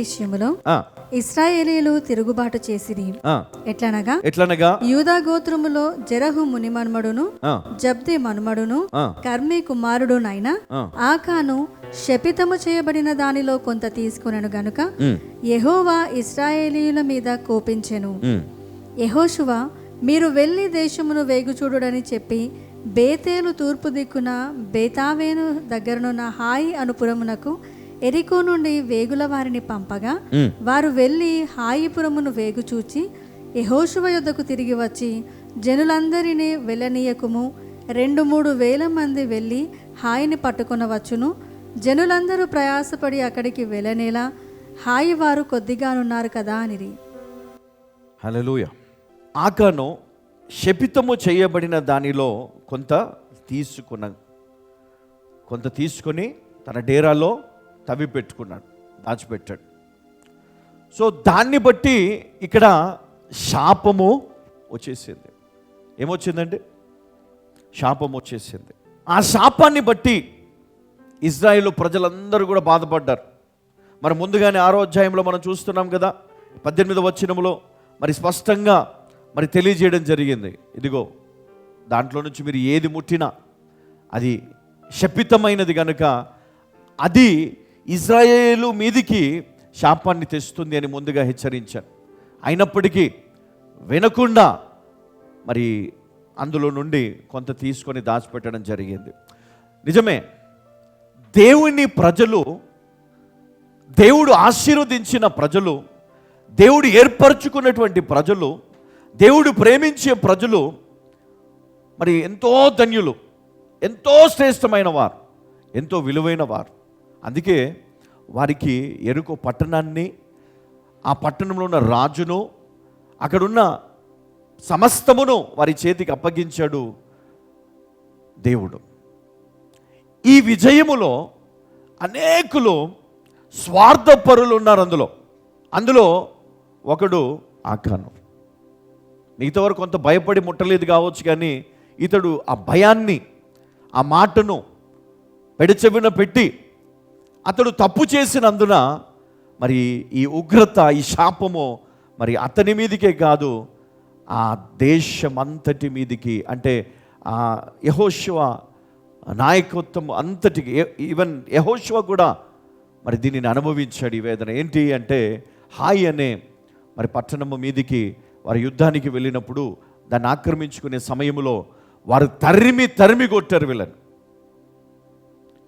విషయములో ఇశ్రాయేలీయులు తిరుగుబాటు చేసిరి. ఎట్లనగా యూదా గోత్రములో జెరహు ముని మనుమడును జబ్ది మనుమడును కర్మి కుమారుడునైన ఆకాను శపితము చేయబడిన దానిలో కొంత తీసుకునను గనుక యెహోవా ఇశ్రాయేలీయుల మీద కోపించెను. యెహోషువ మీరు వెళ్లి దేశమును వేగుచూడుడని చెప్పి బేతేలు తూర్పు దిక్కున బేతావేను దగ్గరనున్న హాయి అనుపురమునకు ఎరికో నుండి వేగుల వారిని పంపగా వారు వెళ్లి హాయిపురమును వేగుచూచి యెహోషువ యొద్దకు తిరిగి వచ్చి జనులందరినీ వెళ్ళనీయకుము, 2-3 వేల మంది వెళ్ళి హాయిని పట్టుకొనవచ్చును, జనులందరూ ప్రయాసపడి అక్కడికి వెళ్ళనేలా హాయి వారు కొద్దిగానున్నారు కదా అనిరి. హల్లెలూయా. ఆకాను శపితము చేయబడిన దానిలో కొంత తీసుకొని తన డేరాలో తవ్వి పెట్టుకున్నాడు, దాచిపెట్టాడు. సో దాన్ని బట్టి ఇక్కడ శాపము వచ్చేసింది. ఏమొచ్చిందండి? శాపం వచ్చేసింది. ఆ శాపాన్ని బట్టి ఇజ్రాయేలు ప్రజలందరూ కూడా బాధపడ్డారు. మరి ముందుగానే 6వ అధ్యాయంలో మనం చూస్తున్నాం కదా, 18వ వచనంలో మరి స్పష్టంగా మరి తెలియజేయడం జరిగింది. ఇదిగో దాంట్లో నుంచి మీరు ఏది ముట్టినా అది శపితమైనది కనుక అది ఇజ్రాయేలు మీదికి శాపాన్ని తెస్తుంది అని ముందుగా హెచ్చరించారు. అయినప్పటికీ వినకుండా మరి అందులో నుండి కొంత తీసుకొని దాచిపెట్టడం జరిగింది. నిజమే, దేవుని ప్రజలు, దేవుడు ఆశీర్వదించిన ప్రజలు, దేవుడు ఏర్పరచుకున్నటువంటి ప్రజలు, దేవుడు ప్రేమించే ప్రజలు మరి ఎంతో ధన్యులు, ఎంతో శ్రేష్టమైన వారు, ఎంతో విలువైన వారు. అందుకే వారికి ఎరుకో పట్టణాన్ని, ఆ పట్టణంలో ఉన్న రాజును, అక్కడున్న సమస్తమును వారి చేతికి అప్పగించాడు దేవుడు. ఈ విజయములో అనేకులు స్వార్థపరులు ఉన్నారు. అందులో ఒకడు ఆకాను. మిగతా వారు కొంత భయపడి ముట్టలేదు కావచ్చు, కానీ ఇతడు ఆ భయాన్ని, ఆ మాటను పెడచెవిన పెట్టి అతడు తప్పు చేసినందున మరి ఈ ఉగ్రత, ఈ శాపము మరి అతని మీదికే కాదు, ఆ దేశమంతటి మీదికి, అంటే ఆ యెహోషువ నాయకత్వం అంతటికి, ఈవెన్ యెహోషువ కూడా మరి దీనిని అనుభవించాడు. ఈ వేదన ఏంటి అంటే, హాయి అనే మరి పట్టణము మీదికి వారు యుద్ధానికి వెళ్ళినప్పుడు దాన్ని ఆక్రమించుకునే సమయంలో వారు తరిమి కొట్టారు వీళ్ళని.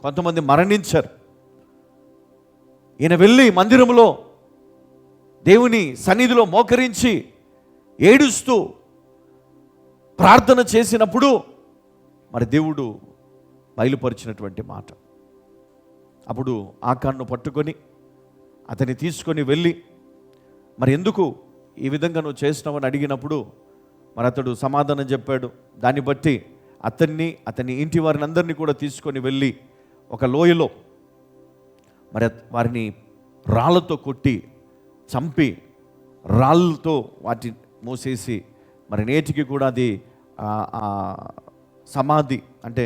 కొంతమంది మరణించారు. ఈయన వెళ్ళి మందిరంలో దేవుని సన్నిధిలో మోకరించి ఏడుస్తూ ప్రార్థన చేసినప్పుడు మరి దేవుడు బయలుపరిచినటువంటి మాట. అప్పుడు ఆకాన్ను పట్టుకొని అతన్ని తీసుకొని వెళ్ళి, మరి ఎందుకు ఈ విధంగా నువ్వు చేసినావని అడిగినప్పుడు మరి అతడు సమాధానం చెప్పాడు. దాన్ని బట్టి అతని ఇంటి వారిని అందరినీ కూడా తీసుకొని వెళ్ళి ఒక లోయలో మరి వారిని రాళ్ళతో కొట్టి చంపి రాళ్ళతో వాటి మూసేసి మరి నేటికి కూడా అది సమాధి, అంటే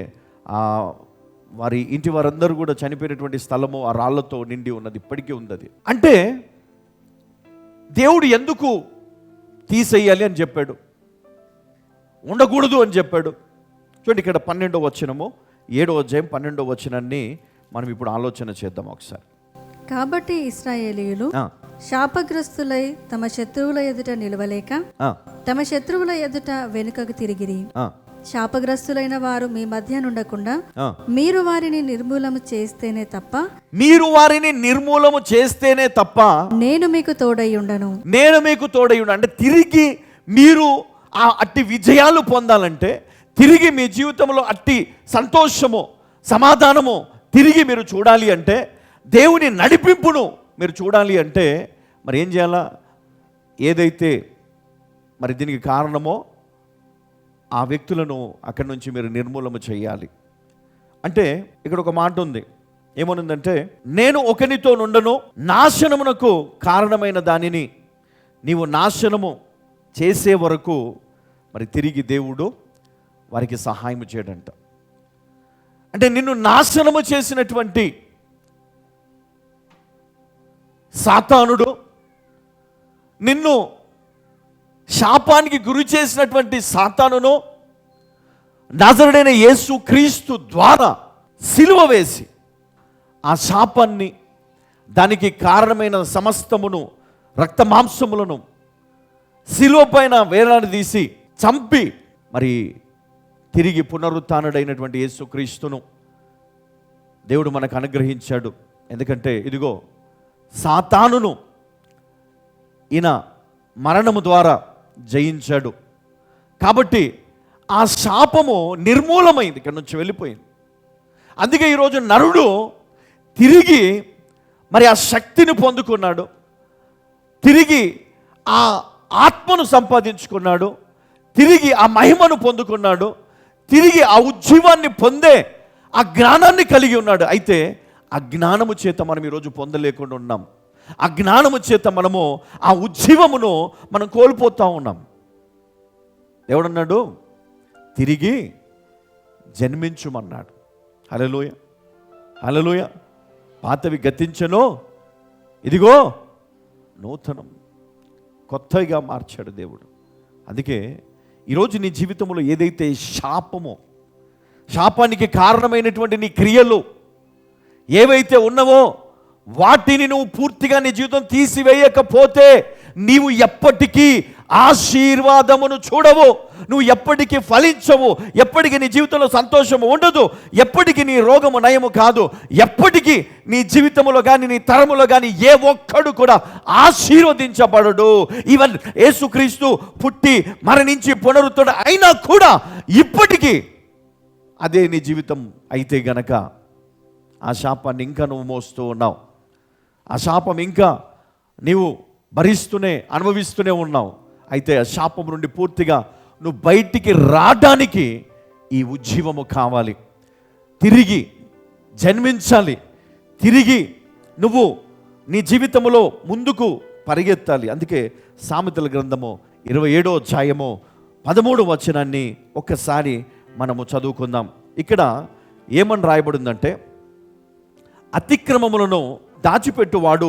వారి ఇంటి వారందరూ కూడా చనిపోయినటువంటి స్థలము ఆ రాళ్లతో నిండి ఉన్నది, ఇప్పటికీ ఉంది అది. అంటే దేవుడు ఎందుకు తీసేయాలి అని చెప్పాడు, ఉండకూడదు అని చెప్పాడు. చూడండి, ఇక్కడ 12వ వచనము, 7వ అధ్యాయం 12వ వచనాన్ని మనం ఇప్పుడు ఆలోచన చేద్దాం ఒకసారి. కాబట్టి ఇశ్రాయేలీయులు శాపగ్రస్తులై తమ శత్రువుల ఎదుట నిలవలేక తమ శత్రువుల ఎదుట వెనుకకు తిరిగిరి. శాపగ్రస్తులైన వారు మీ మధ్య నుండకుండా మీరు వారిని నిర్మూలము చేస్తేనే తప్ప నేను మీకు తోడై ఉండను. అంటే తిరిగి మీరు ఆ అట్టి విజయాలు పొందాలంటే, తిరిగి మీ జీవితంలో అట్టి సంతోషము, సమాధానము తిరిగి మీరు చూడాలి అంటే, దేవుని నడిపింపును మీరు చూడాలి అంటే మరి ఏం చేయాలా? ఏదైతే మరి దీనికి కారణమో ఆ వ్యక్తులను అక్కడి నుంచి మీరు నిర్మూలన చేయాలి. అంటే ఇక్కడ ఒక మాట ఉంది, ఏమనుందంటే, నేను ఒకనితో నుండను, నాశనమునకు కారణమైన దానిని నీవు నాశనము చేసే వరకు మరి తిరిగి దేవుడు వారికి సహాయం చేయడంట. అంటే నిన్ను నాశనము చేసినటువంటి సాతానుడు, నిన్ను శాపానికి గురి చేసినటువంటి సాతానును నజరుడైన యేసు క్రీస్తు ద్వారా సిలువ వేసి ఆ శాపాన్ని, దానికి కారణమైన సమస్తమును, రక్త మాంసములను సిలువ పైన వేలాడదీసి చంపి మరి తిరిగి పునరుత్థానుడైనటువంటి యేసుక్రీస్తును దేవుడు మనకు అనుగ్రహించాడు. ఎందుకంటే ఇదిగో సాతానును ఈయన మరణము ద్వారా జయించాడు. కాబట్టి ఆ శాపము నిర్మూలమైంది, ఇక్కడ నుంచి వెళ్ళిపోయింది. అందుకే ఈరోజు నరుడు తిరిగి మరి ఆ శక్తిని పొందుకున్నాడు, తిరిగి ఆ ఆత్మను సంపాదించుకున్నాడు, తిరిగి ఆ మహిమను పొందుకున్నాడు, తిరిగి ఆ ఉజ్జీవాన్ని పొందే ఆ జ్ఞానాన్ని కలిగి ఉన్నాడు. అయితే ఆ జ్ఞానము చేత మనం ఈరోజు పొందలేకుండా ఉన్నాం. ఆ జ్ఞానము చేత మనము ఆ ఉజ్జీవమును మనం కోల్పోతూ ఉన్నాం. దేవుడన్నాడు తిరిగి జన్మించుమన్నాడు. హల్లెలూయా, హల్లెలూయా. పాతవి గతించెనో, ఇదిగో నూతనం, కొత్తగా మార్చాడు దేవుడు. అందుకే ఈరోజు నీ జీవితంలో ఏదైతే శాపమో, శాపానికి కారణమైనటువంటి నీ క్రియలు ఏవైతే ఉన్నావో వాటిని నువ్వు పూర్తిగా నీ జీవితం తీసివేయకపోతే నీవు ఎప్పటికీ ఆశీర్వాదమును చూడవు, నువ్వు ఎప్పటికీ ఫలించవు, ఎప్పటికీ నీ జీవితంలో సంతోషము ఉండదు, ఎప్పటికీ నీ రోగము నయము కాదు, ఎప్పటికీ నీ జీవితంలో కానీ నీ తరములో కానీ ఏ ఒక్కడు కూడా ఆశీర్వదించబడడు. ఈవెన్ యేసుక్రీస్తు పుట్టి మరణించి పునరుద్ధరణ అయినా కూడా ఇప్పటికీ అదే నీ జీవితం అయితే గనక ఆ శాపాన్ని ఇంకా నువ్వు మోస్తూ ఉన్నావు. ఆ శాపం ఇంకా నీవు భరిస్తూనే అనుభవిస్తూనే ఉన్నావు. అయితే ఆ శాపం నుండి పూర్తిగా నువ్వు బయటికి రావడానికి ఈ ఉజ్జీవము కావాలి, తిరిగి జన్మించాలి, తిరిగి నువ్వు నీ జీవితంలో ముందుకు పరిగెత్తాలి. అందుకే సామెతల గ్రంథము 27వ అధ్యాయము 13వ వచనాన్ని ఒక్కసారి మనము చదువుకుందాం. ఇక్కడ ఏమని రాయబడిందంటే, అతిక్రమములను దాచిపెట్టువాడు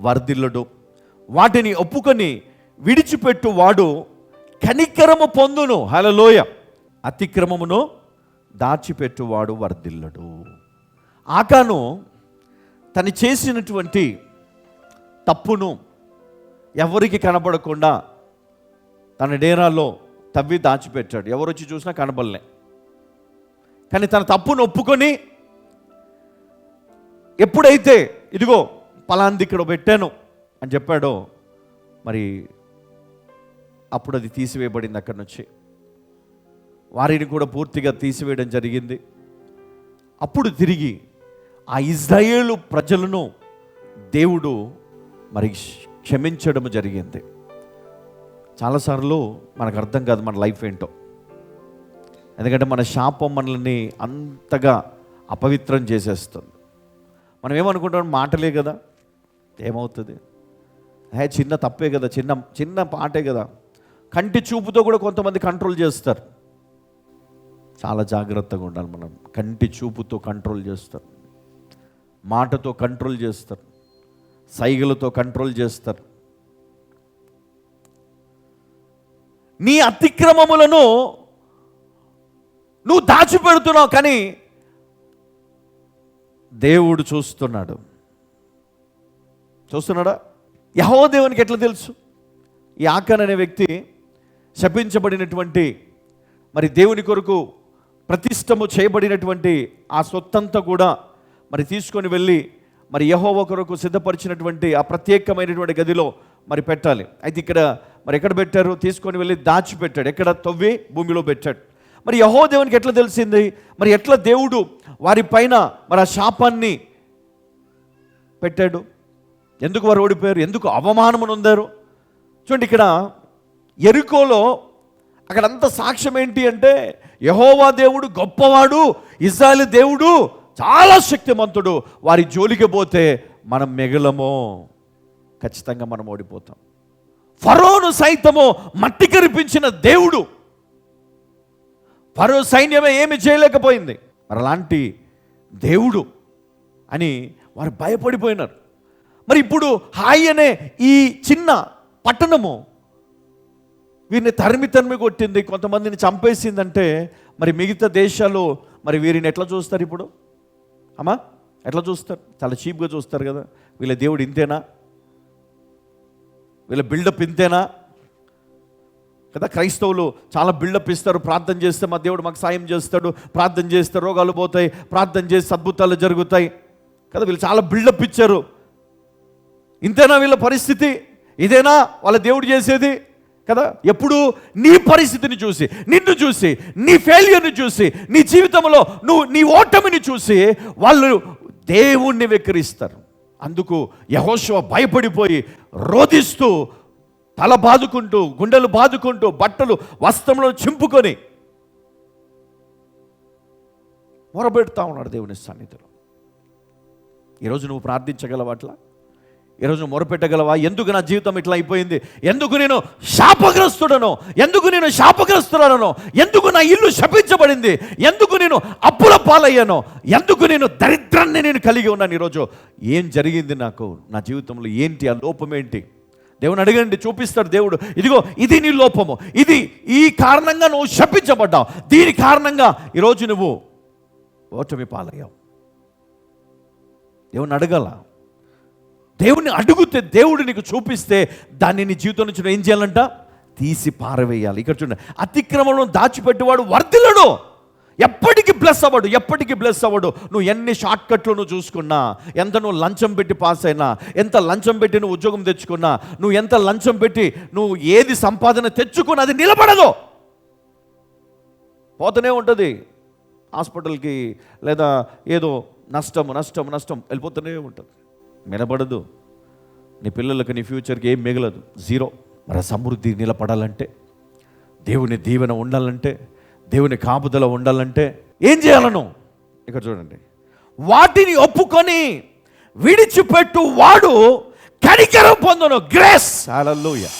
వర్ధిల్లడు, వాటిని ఒప్పుకొని విడిచిపెట్టువాడు కనికరము పొందును. హల్లెలూయా. అతిక్రమమును దాచిపెట్టువాడు వర్ధిల్లడు. ఆకాను తను చేసినటువంటి తప్పును ఎవరికి కనబడకుండా తన డేరాలో తవ్వి దాచిపెట్టాడు. ఎవరు వచ్చి చూసినా కనబడలే. కానీ తన తప్పును ఒప్పుకొని ఎప్పుడైతే ఇదిగో పలాంది ఇక్కడ పెట్టాను అని చెప్పాడో మరి అప్పుడు అది తీసివేయబడింది. అక్కడి నుంచి వారిని కూడా పూర్తిగా తీసివేయడం జరిగింది. అప్పుడు తిరిగి ఆ ఇజ్రాయేలు ప్రజలను దేవుడు మరి క్షమించడం జరిగింది. చాలాసార్లు మనకు అర్థం కాదు మన లైఫ్ ఏంటో. ఎందుకంటే మన శాపం మనల్ని అంతగా అపవిత్రం చేసేస్తుంది. మనం ఏమనుకుంటాం, మాటలే కదా, ఏమవుతుంది, చిన్న తప్పే కదా, చిన్న చిన్న పాటే కదా. కంటి చూపుతో కూడా కొంతమంది కంట్రోల్ చేస్తారు. చాలా జాగ్రత్తగా ఉండాలి మనం. కంటి చూపుతో కంట్రోల్ చేస్తారు, మాటతో కంట్రోల్ చేస్తారు, సైగలతో కంట్రోల్ చేస్తారు. నీ అతిక్రమములను నువ్వు దాచిపెడుతున్నావు, కానీ దేవుడు చూస్తున్నాడా? యెహోవా దేవునికి ఎట్లా తెలుసు? ఈ ఆకాన్ అనే వ్యక్తి శపించబడినటువంటి మరి దేవుని కొరకు ప్రతిష్టము చేయబడినటువంటి ఆ సొత్తంతా కూడా మరి తీసుకొని వెళ్ళి మరి యెహోవా కొరకు సిద్ధపరిచినటువంటి ఆ ప్రత్యేకమైనటువంటి గదిలో మరి పెట్టాలి. అయితే ఇక్కడ మరి ఎక్కడ పెట్టారు? తీసుకొని వెళ్ళి దాచిపెట్టాడు. ఎక్కడ? తవ్వి భూమిలో పెట్టాడు. మరి యెహోవా దేవునికి ఎట్లా తెలిసింది? మరి ఎట్లా దేవుడు వారి పైన మరి ఆ శాపాన్ని పెట్టాడు? ఎందుకు వారు ఓడిపోయారు? ఎందుకు అవమానము నొందారు? చూడండి, ఇక్కడ యెరికోలో అక్కడంతా సాక్ష్యం ఏంటి అంటే, యెహోవా దేవుడు గొప్పవాడు, ఇశ్రాయేలు దేవుడు చాలా శక్తిమంతుడు, వారి జోలికి పోతే మనం మిగలము, ఖచ్చితంగా మనం ఓడిపోతాం. ఫరోను సైతము మట్టి కరిపించిన దేవుడు, ఫరో సైన్యమే ఏమి చేయలేకపోయింది. మరి అలాంటి దేవుడు అని వారు భయపడిపోయినారు. మరి ఇప్పుడు హాయి అనే ఈ చిన్న పట్టణము వీరిని తరిమి కొట్టింది, కొంతమందిని చంపేసిందంటే మరి మిగతా దేశాలు మరి వీరిని ఎట్లా చూస్తారు ఇప్పుడు? అమ్మా ఎట్లా చూస్తారు? చాలా చీప్గా చూస్తారు కదా. వీళ్ళ దేవుడు ఇంతేనా, వీళ్ళ బిల్డప్ ఇంతేనా కదా. క్రైస్తవులు చాలా బిల్డప్ ఇస్తారు, ప్రార్థన చేస్తే మా దేవుడు మాకు సాయం చేస్తాడు, ప్రార్థన చేస్తే రోగాలు పోతాయి, ప్రార్థన చేస్తే అద్భుతాలు జరుగుతాయి కదా. వీళ్ళు చాలా బిల్డప్ ఇచ్చారు. ఇంతేనా వీళ్ళ పరిస్థితి? ఇదేనా వాళ్ళ దేవుడు చేసేది కదా. ఎప్పుడు నీ పరిస్థితిని చూసి, నిన్ను చూసి, నీ ఫెయిల్యూర్ని చూసి, నీ జీవితంలో నీ ఓటమిని చూసి వాళ్ళు దేవుణ్ణి వెక్కిరిస్తారు. అందుకు యెహోషువ భయపడిపోయి రోదిస్తూ, తల బాదుకుంటూ, గుండెలు బాదుకుంటూ, బట్టలు వస్త్రంలో చింపుకొని మొరబెడతా ఉన్నాడు దేవుని సన్నిధిలో. ఈరోజు నువ్వు ప్రార్థించగలవా? అట్లా ఈరోజు మొరపెట్టగలవా? ఎందుకు నా జీవితం ఇట్లా అయిపోయింది? ఎందుకు నేను శాపగ్రస్తుడను? ఎందుకు నేను శాపగ్రస్తుడను? ఎందుకు నా ఇల్లు శపించబడింది? ఎందుకు నేను అప్పుల పాలయ్యాను? ఎందుకు నేను దరిద్రాన్ని నేను కలిగి ఉన్నాను? ఈరోజు ఏం జరిగింది నాకు? నా జీవితంలో ఏంటి ఆ లోపం ఏంటి? దేవుని అడగండి, చూపిస్తాడు దేవుడు. ఇదిగో ఇది నీ లోపము, ఇది ఈ కారణంగా నువ్వు శపించబడ్డావు, దీని కారణంగా ఈరోజు నువ్వు ఓటమి పాలయ్యావు. దేవుని అడగాల. దేవుని అడిగితే దేవుడు నీకు చూపిస్తే దాన్ని నీ జీవితం నుంచి ఏం చేయాలంట? తీసి పారవేయాలి. ఇక్కడ చూడండి, అతిక్రమంలో దాచిపెట్టేవాడు వర్ధిల్లడు, ఎప్పటికీ బ్లెస్ అవ్వడు, ఎప్పటికీ బ్లెస్ అవ్వడు. నువ్వు ఎన్ని షార్ట్ కట్లు నువ్వు చూసుకున్నా, ఎంత నువ్వు లంచం పెట్టి పాస్ అయినా, ఎంత లంచం పెట్టి నువ్వు ఉద్యోగం తెచ్చుకున్నా, నువ్వు ఎంత లంచం పెట్టి నువ్వు ఏది సంపాదన తెచ్చుకున్నా అది నిలబడదు, పోతూనే ఉంటుంది. హాస్పిటల్కి లేదా ఏదో నష్టం వెళ్ళిపోతూనే ఉంటుంది, నిలబడదు. నీ పిల్లలకి, నీ ఫ్యూచర్కి ఏం మిగలదు, జీరో. మరి సమృద్ధి నిలబడాలంటే, దేవుని దీవెన ఉండాలంటే, దేవుని కాపుదల ఉండాలంటే ఏం చేయాలను? ఇక్కడ చూడండి, వాటిని ఒప్పుకొని విడిచిపెట్టు వాడు కనికరం పొందును. గ్రేస్. హల్లెలూయా.